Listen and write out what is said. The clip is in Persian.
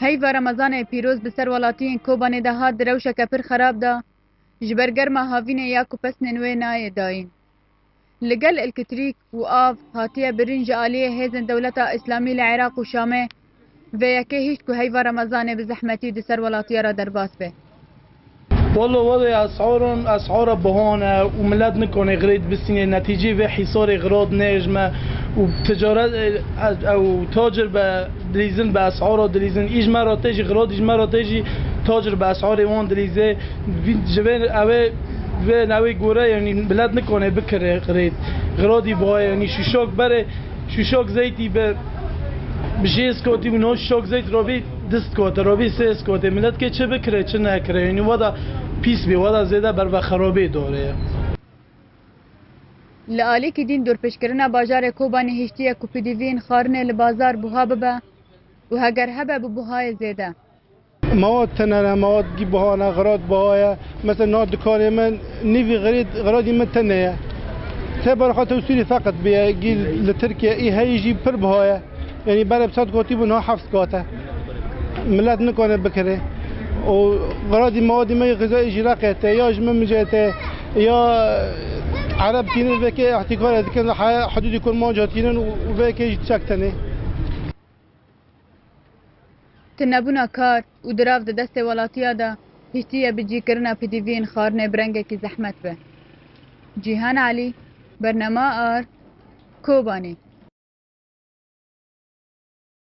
هیوا رمضان پیروز بسر ولاتین کوبانی ده هات دروشک پر خراب دا جبر گرما هاوین یا کوپس نوی نای داین لگل الکتریک و آف هاتیه برنج آلیه هیزن دولتا اسلامی لعراق و شامه و یکی هیچ که هیوا رمضان بزحمتی دسر ولاتیه را درباس به والله اسعار بهانه وملاد نکنه غريد بسینه نتیجه و حصار غراد نجمه و تجارت او تاجر به دلیزن به اسعار دلیزن ایج مراتجی غراد ایج مراتجی تاجر به اسعار اون دلیزه جبن اوه و نوی گوره یعنی بلد نکنه بکره غريد غرادی با یعنی شوشاک زیتی به بجیز کوتی و نوش شوک زیت رابی دست کوته رابی سیس کوته ملت که چه بکره چه نکره یعنی وادا پیس بی وادا زیده بر و خرابی داره لعالی که دین دور پیشکرنا باجار کوبانی هشتیه کوپیدیوین خارنه لبازار بوها ببه و هگر هبه ببوهای زیده مواد تنه مواد گی بهانه غراد بهایه مثلا نار دکان من نیوی غرادی من تنه تبر خاطر وسیلی فقط بیا گی لترکیه ای هیجی پر بهایه یعنی برای بسات کوتی بنا حفظ کاته ملت نکنه بکره و غرادی موادی ما غذای جراقته یا جمع مجاته یا عرب تینن وکی احتکار دکن حدودی کل ماجه تینن و وکی چکتنه تنبونا کار و دراف ده دست ولاتیا ده هشتیه بجی کرنا پیدیوین خارنه برنگه کی زحمت به جیهان علی برنامه آر کوبانی